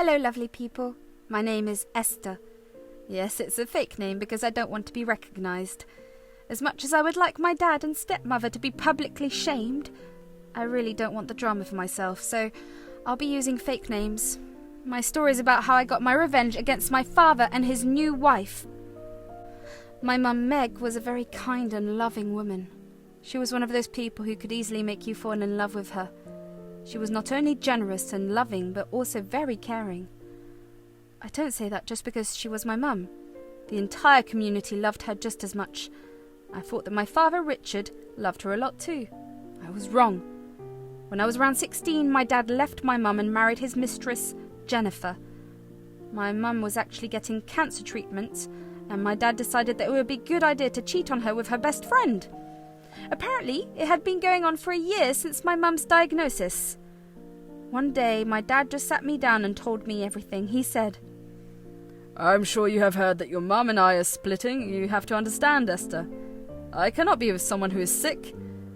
Hello, lovely people. My name is Esther. Yes, it's a fake name because I don't want to be recognised. As much as I would like my dad and stepmother to be publicly shamed, I really don't want the drama for myself, so I'll be using fake names. My story is about how I got my revenge against my father and his new wife. My mum Meg was a very kind and loving woman. She was one of those people who could easily make you fall in love with her. She was not only generous and loving, but also very caring. I don't say that just because she was my mum. The entire community loved her just as much. I thought that my father, Richard, loved her a lot too. I was wrong. When I was around 16, my dad left my mum and married his mistress, Jennifer. My mum was actually getting cancer treatment, and my dad decided that it would be a good idea to cheat on her with her best friend. Apparently, it had been going on for a year since my mum's diagnosis. One day, my dad just sat me down and told me everything. He said, "I'm sure you have heard that your mum and I are splitting. You have to understand, Esther. I cannot be with someone who is sick.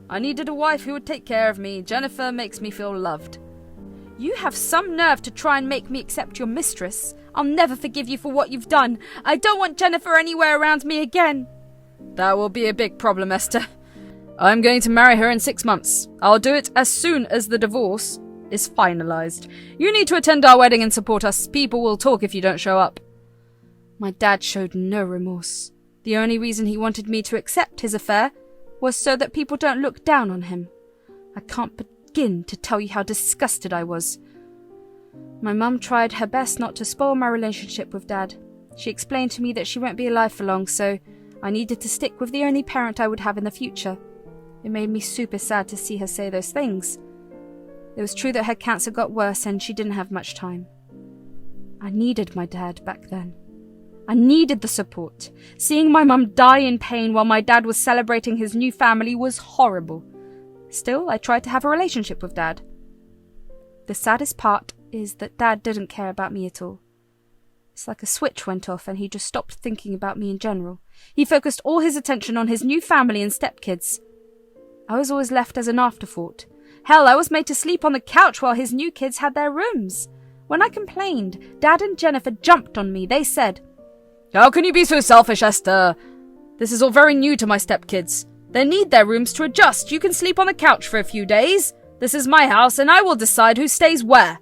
I needed a wife who would take care of me. Jennifer makes me feel loved." "You have some nerve to try and make me accept your mistress. I'll never forgive you for what you've done. I don't want Jennifer anywhere around me again." "That will be a big problem, Esther. I'm going to marry her in 6 months. I'll do it as soon as the divorce is finalised. You need to attend our wedding and support us. People will talk if you don't show up." My dad showed no remorse. The only reason he wanted me to accept his affair was so that people don't look down on him. I can't begin to tell you how disgusted I was. My mum tried her best not to spoil my relationship with Dad. She explained to me that she won't be alive for long, so I needed to stick with the only parent I would have in the future. It made me super sad to see her say those things. It was true that her cancer got worse and she didn't have much time. I needed my dad back then. I needed the support. Seeing my mum die in pain while my dad was celebrating his new family was horrible. Still, I tried to have a relationship with Dad. The saddest part is that Dad didn't care about me at all. It's like a switch went off and he just stopped thinking about me in general. He focused all his attention on his new family and stepkids. I was always left as an afterthought. Hell, I was made to sleep on the couch while his new kids had their rooms. When I complained, Dad and Jennifer jumped on me. They said, "How can you be so selfish, Esther? This is all very new to my stepkids. They need their rooms to adjust. You can sleep on the couch for a few days. This is my house and I will decide who stays where."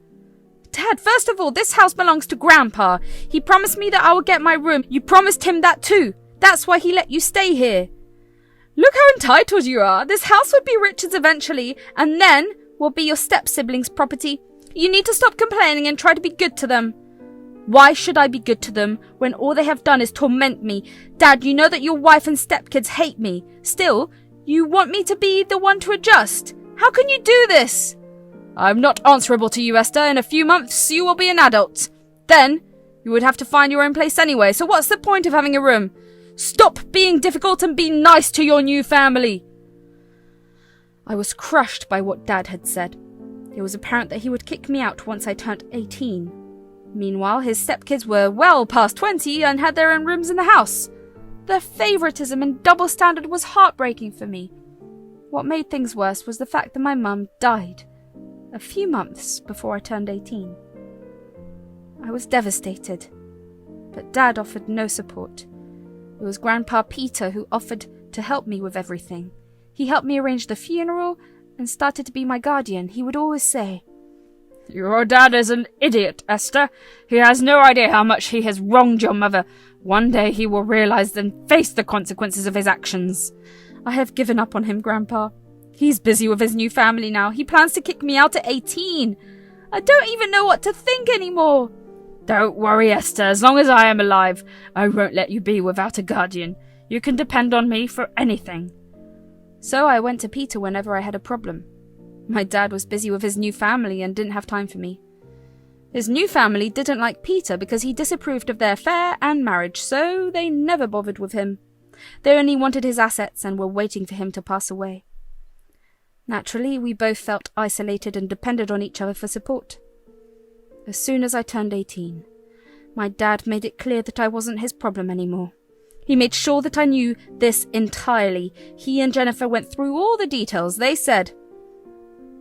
"Dad, first of all, this house belongs to Grandpa. He promised me that I would get my room. You promised him that too. That's why he let you stay here." "Look how entitled you are. This house would be Richard's eventually, and then will be your step-siblings' property. You need to stop complaining and try to be good to them." "Why should I be good to them when all they have done is torment me? Dad, you know that your wife and stepkids hate me. Still, you want me to be the one to adjust. How can you do this?" "I'm not answerable to you, Esther. In a few months, you will be an adult. Then, you would have to find your own place anyway, so what's the point of having a room? Stop being difficult and be nice to your new family." I was crushed by what Dad had said. It was apparent that he would kick me out once I turned 18. Meanwhile, his stepkids were well past 20 and had their own rooms in the house. Their favoritism and double standard was heartbreaking for me. What made things worse was the fact that my mum died a few months before I turned 18. I was devastated, but Dad offered no support. It was Grandpa Peter who offered to help me with everything. He helped me arrange the funeral and started to be my guardian. He would always say, "Your dad is an idiot, Esther. He has no idea how much he has wronged your mother. One day he will realize and face the consequences of his actions." "I have given up on him, Grandpa. He's busy with his new family now. He plans to kick me out at 18. I don't even know what to think anymore." "Don't worry, Esther. As long as I am alive, I won't let you be without a guardian. You can depend on me for anything." So I went to Peter whenever I had a problem. My dad was busy with his new family and didn't have time for me. His new family didn't like Peter because he disapproved of their affair and marriage, so they never bothered with him. They only wanted his assets and were waiting for him to pass away. Naturally, we both felt isolated and depended on each other for support. As soon as I turned 18, my dad made it clear that I wasn't his problem anymore. He made sure that I knew this entirely. He and Jennifer went through all the details. They said,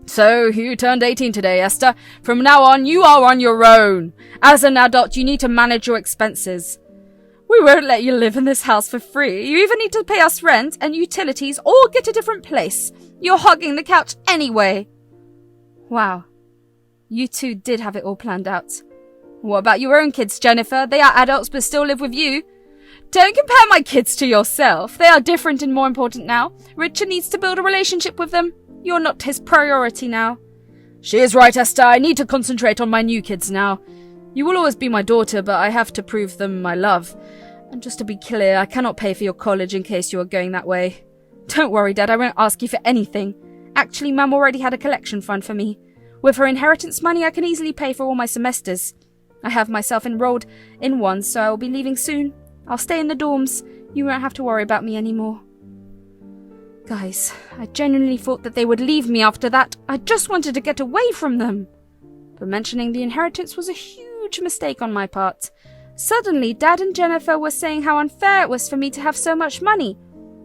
So, you turned 18 today, Esther. From now on, you are on your own. As an adult, you need to manage your expenses. We won't let you live in this house for free. You even need to pay us rent and utilities or get a different place. You're hogging the couch anyway. Wow. You two did have it all planned out. What about your own kids, Jennifer? They are adults but still live with you. Don't compare my kids to yourself. They are different and more important now. Richard needs to build a relationship with them. You're not his priority now. She is right, Esther. I need to concentrate on my new kids now. You will always be my daughter, but I have to prove them my love. And just to be clear, I cannot pay for your college in case you are going that way. Don't worry, Dad, I won't ask you for anything. Actually, Mum already had a collection fund for me. With her inheritance money, I can easily pay for all my semesters. I have myself enrolled in one, so I will be leaving soon. I'll stay in the dorms. You won't have to worry about me anymore. Guys, I genuinely thought that they would leave me after that. I just wanted to get away from them. But mentioning the inheritance was a huge mistake on my part. Suddenly, Dad and Jennifer were saying how unfair it was for me to have so much money.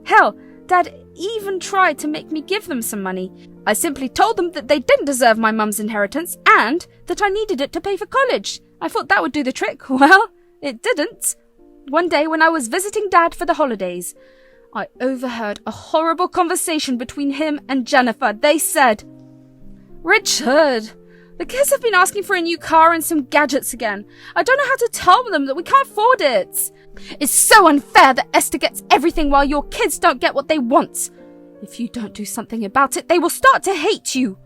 Hell, Dad even tried to make me give them some money. I simply told them that they didn't deserve my mum's inheritance and that I needed it to pay for college. I thought that would do the trick. Well, it didn't. One day when I was visiting Dad for the holidays, I overheard a horrible conversation between him and Jennifer. They said, "Richard, the kids have been asking for a new car and some gadgets again. I don't know how to tell them that we can't afford it. It's so unfair that Esther gets everything while your kids don't get what they want. If you don't do something about it, they will start to hate you."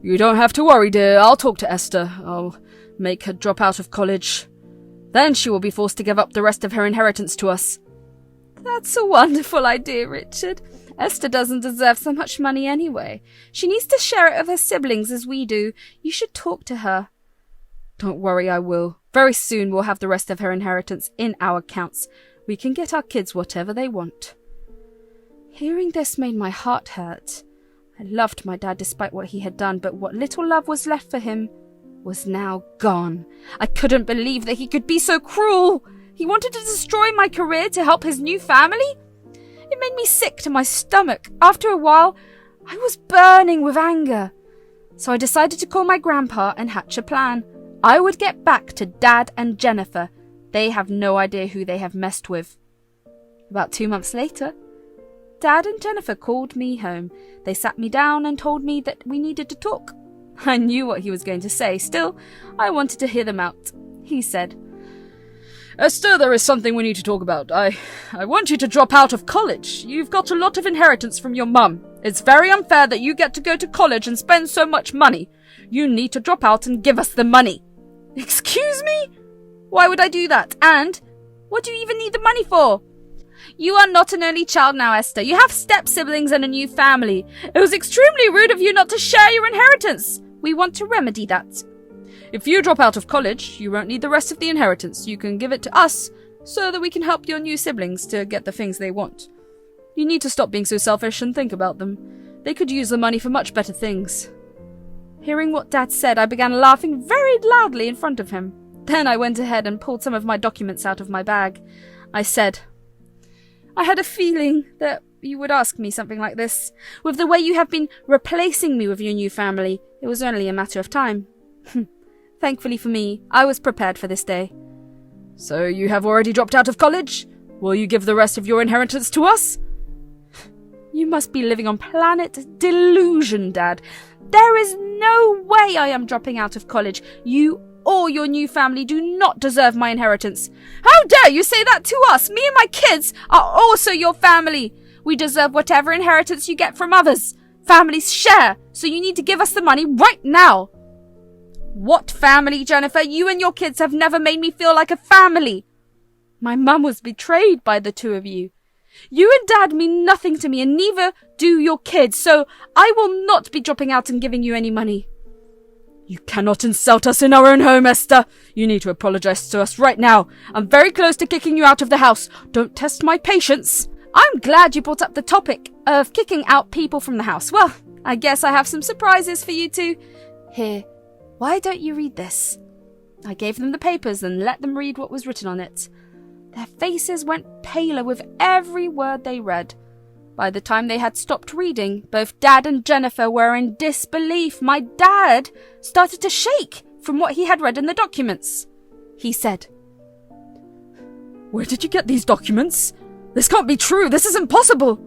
You don't have to worry, dear. I'll talk to Esther. I'll make her drop out of college. Then she will be forced to give up the rest of her inheritance to us. That's a wonderful idea, Richard. Esther doesn't deserve so much money anyway. She needs to share it with her siblings as we do. You should talk to her. Don't worry, I will. Very soon we'll have the rest of her inheritance in our accounts. We can get our kids whatever they want. Hearing this made my heart hurt. I loved my dad despite what he had done, but what little love was left for him was now gone. I couldn't believe that he could be so cruel. He wanted to destroy my career to help his new family? It made me sick to my stomach. After a while, I was burning with anger. So I decided to call my grandpa and hatch a plan. I would get back to Dad and Jennifer. They have no idea who they have messed with. About 2 months later, Dad and Jennifer called me home. They sat me down and told me that we needed to talk. I knew what he was going to say. Still, I wanted to hear them out. He said, "Esther, there is something we need to talk about. I want you to drop out of college. You've got a lot of inheritance from your mum. It's very unfair that you get to go to college and spend so much money. You need to drop out and give us the money." Excuse me? Why would I do that? And what do you even need the money for? You are not an only child now, Esther. You have step-siblings and a new family. It was extremely rude of you not to share your inheritance. We want to remedy that. If you drop out of college, you won't need the rest of the inheritance. You can give it to us so that we can help your new siblings to get the things they want. You need to stop being so selfish and think about them. They could use the money for much better things. Hearing what Dad said, I began laughing very loudly in front of him. Then I went ahead and pulled some of my documents out of my bag. I said, "I had a feeling that you would ask me something like this. With the way you have been replacing me with your new family, it was only a matter of time." Thankfully for me, I was prepared for this day. "So you have already dropped out of college? Will you give the rest of your inheritance to us?" You must be living on planet delusion, Dad. There is no way I am dropping out of college. You or your new family do not deserve my inheritance. How dare you say that to us? Me and my kids are also your family. We deserve whatever inheritance you get from others. Families share, so you need to give us the money right now. What family, Jennifer? You and your kids have never made me feel like a family. My mum was betrayed by the two of you. You and Dad mean nothing to me, and neither do your kids, so I will not be dropping out and giving you any money. You cannot insult us in our own home, Esther. You need to apologize to us right now. I'm very close to kicking you out of the house. Don't test my patience. I'm glad you brought up the topic of kicking out people from the house. Well, I guess I have some surprises for you two. Here, why don't you read this? I gave them the papers and let them read what was written on it. Their faces went paler with every word they read. By the time they had stopped reading, both Dad and Jennifer were in disbelief. My dad started to shake from what he had read in the documents. He said, "Where did you get these documents? This can't be true. This is impossible."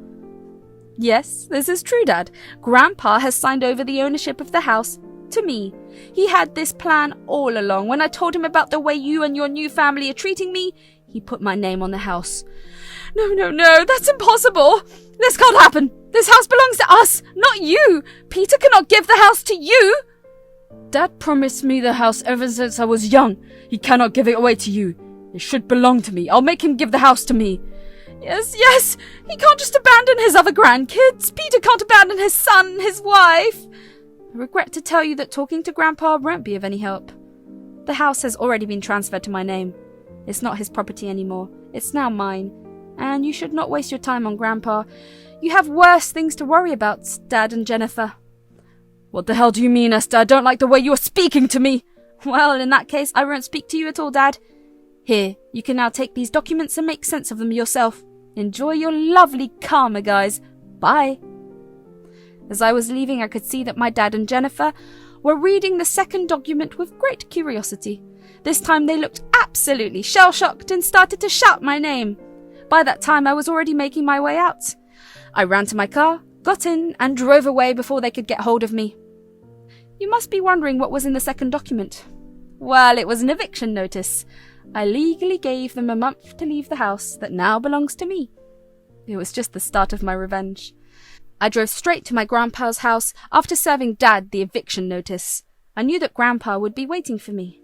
"Yes, this is true, Dad. Grandpa has signed over the ownership of the house to me. He had this plan all along. When I told him about the way you and your new family are treating me, he put my name on the house." No, that's impossible. This can't happen. This house belongs to us, not you. Peter cannot give the house to you. Dad promised me the house ever since I was young. He cannot give it away to you. It should belong to me. I'll make him give the house to me. Yes. He can't just abandon his other grandkids. Peter can't abandon his son, his wife. I regret to tell you that talking to Grandpa won't be of any help. The house has already been transferred to my name. It's not his property anymore. It's now mine. And you should not waste your time on Grandpa. You have worse things to worry about, Dad and Jennifer. What the hell do you mean, Esther? I don't like the way you are speaking to me. Well, in that case, I won't speak to you at all, Dad. Here, you can now take these documents and make sense of them yourself. Enjoy your lovely karma, guys. Bye. As I was leaving, I could see that my dad and Jennifer were reading the second document with great curiosity. This time they looked absolutely shell-shocked and started to shout my name. By that time, I was already making my way out. I ran to my car, got in, and drove away before they could get hold of me. You must be wondering what was in the second document. Well, it was an eviction notice. I legally gave them a month to leave the house that now belongs to me. It was just the start of my revenge. I drove straight to my grandpa's house after serving Dad the eviction notice. I knew that Grandpa would be waiting for me.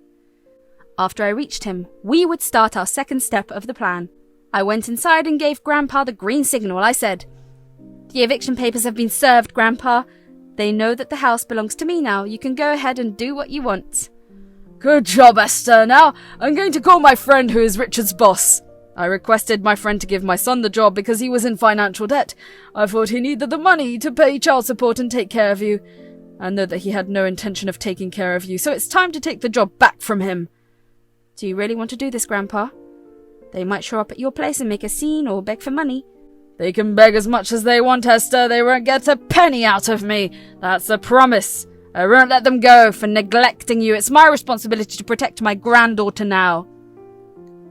After I reached him, we would start our second step of the plan. I went inside and gave Grandpa the green signal. I said, "The eviction papers have been served, Grandpa. They know that the house belongs to me now. You can go ahead and do what you want." Good job, Esther. Now I'm going to call my friend who is Richard's boss. I requested my friend to give my son the job because he was in financial debt. I thought he needed the money to pay child support and take care of you. I know that he had no intention of taking care of you, so it's time to take the job back from him. Do you really want to do this, Grandpa? They might show up at your place and make a scene or beg for money. They can beg as much as they want, Esther. They won't get a penny out of me. That's a promise. I won't let them go for neglecting you. It's my responsibility to protect my granddaughter now.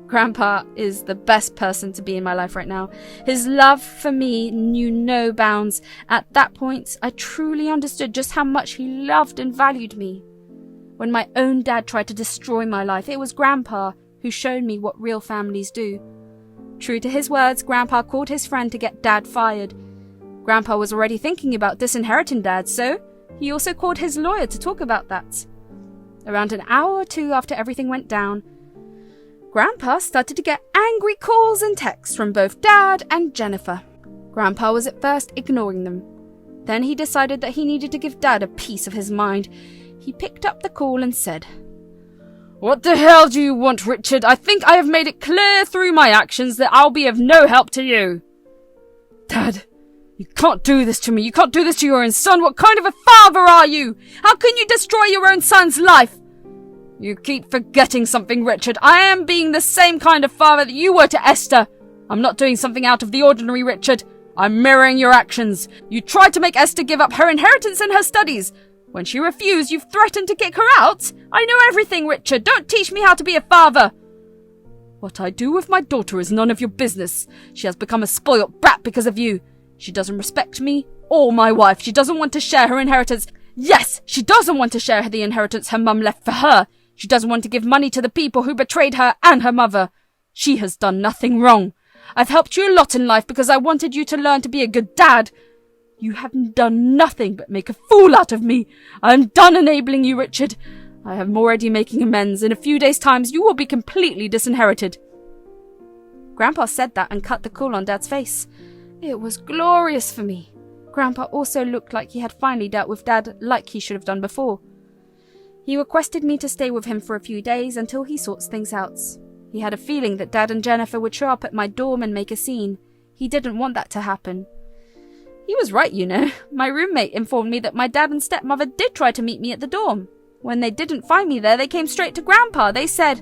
Grandpa is the best person to be in my life right now. His love for me knew no bounds. At that point, I truly understood just how much he loved and valued me. When my own dad tried to destroy my life, it was Grandpa who showed me what real families do. True to his words, Grandpa called his friend to get Dad fired. Grandpa was already thinking about disinheriting Dad, so he also called his lawyer to talk about that. Around an hour or two after everything went down, Grandpa started to get angry calls and texts from both Dad and Jennifer. Grandpa was at first ignoring them. Then he decided that he needed to give Dad a piece of his mind. He picked up the call and said, "What the hell do you want, Richard? I think I have made it clear through my actions that I'll be of no help to you." "Dad, you can't do this to me. You can't do this to your own son. What kind of a father are you? How can you destroy your own son's life?" "You keep forgetting something, Richard. I am being the same kind of father that you were to Esther. I'm not doing something out of the ordinary, Richard. I'm mirroring your actions. You tried to make Esther give up her inheritance and her studies. When she refused, you've threatened to kick her out. I know everything, Richard. Don't teach me how to be a father." "What I do with my daughter is none of your business. She has become a spoilt brat because of you. She doesn't respect me or my wife. She doesn't want to share her inheritance. Yes, she doesn't want to share the inheritance her mum left for her. She doesn't want to give money to the people who betrayed her and her mother. She has done nothing wrong. I've helped you a lot in life because I wanted you to learn to be a good dad. You have done nothing but make a fool out of me. I am done enabling you, Richard. I am already making amends. In a few days' time, you will be completely disinherited." Grandpa said that and cut the call on Dad's face. It was glorious for me. Grandpa also looked like he had finally dealt with Dad like he should have done before. He requested me to stay with him for a few days until he sorts things out. He had a feeling that Dad and Jennifer would show up at my dorm and make a scene. He didn't want that to happen. He was right, you know. My roommate informed me that my dad and stepmother did try to meet me at the dorm. When they didn't find me there, they came straight to Grandpa. They said,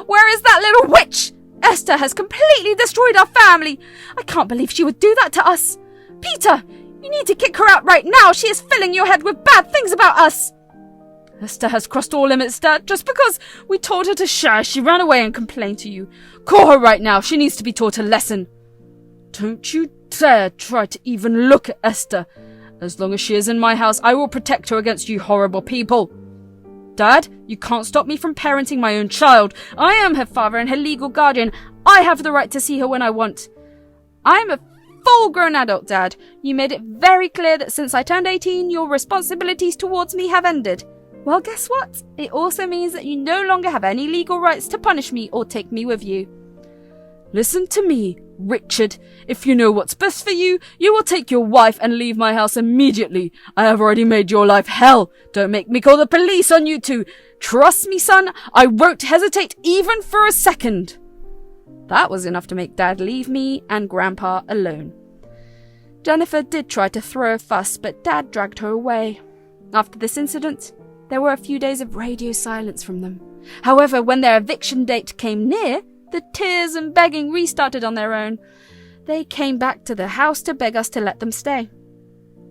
"Where is that little witch?" Esther has completely destroyed our family. I can't believe she would do that to us. Peter, you need to kick her out right now. She is filling your head with bad things about us. Esther has crossed all limits, Dad. Just because we told her to shush, she ran away and complained to you. Call her right now. She needs to be taught a lesson. Don't you dare try to even look at Esther. As long as she is in my house, I will protect her against you horrible people. Dad, you can't stop me from parenting my own child. I am her father and her legal guardian. I have the right to see her when I want. I'm a full-grown adult, Dad. You made it very clear that since I turned 18, your responsibilities towards me have ended. Well, guess what? It also means that you no longer have any legal rights to punish me or take me with you. Listen to me, Richard. If you know what's best for you, you will take your wife and leave my house immediately. I have already made your life hell. Don't make me call the police on you two. Trust me, son, I won't hesitate even for a second. That was enough to make Dad leave me and Grandpa alone. Jennifer did try to throw a fuss, but Dad dragged her away. After this incident, there were a few days of radio silence from them. However, when their eviction date came near, the tears and begging restarted on their own. They came back to the house to beg us to let them stay.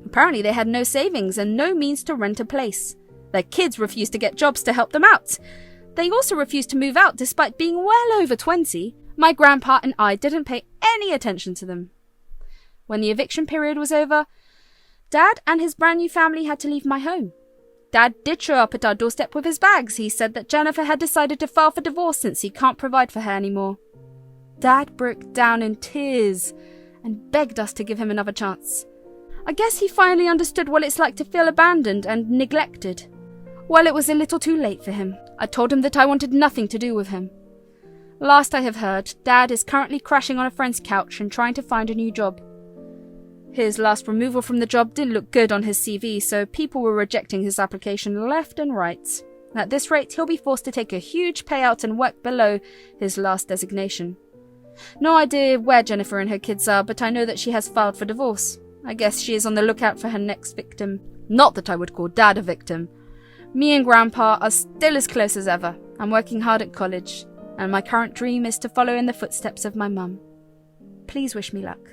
Apparently they had no savings and no means to rent a place. Their kids refused to get jobs to help them out. They also refused to move out despite being well over 20. My grandpa and I didn't pay any attention to them. When the eviction period was over, Dad and his brand new family had to leave my home. Dad did show up at our doorstep with his bags. He said that Jennifer had decided to file for divorce since he can't provide for her anymore. Dad broke down in tears and begged us to give him another chance. I guess he finally understood what it's like to feel abandoned and neglected. Well, it was a little too late for him. I told him that I wanted nothing to do with him. Last I have heard, Dad is currently crashing on a friend's couch and trying to find a new job. His last removal from the job didn't look good on his CV, so people were rejecting his application left and right. At this rate, he'll be forced to take a huge payout and work below his last designation. No idea where Jennifer and her kids are, but I know that she has filed for divorce. I guess she is on the lookout for her next victim. Not that I would call Dad a victim. Me and Grandpa are still as close as ever. I'm working hard at college, and my current dream is to follow in the footsteps of my mum. Please wish me luck.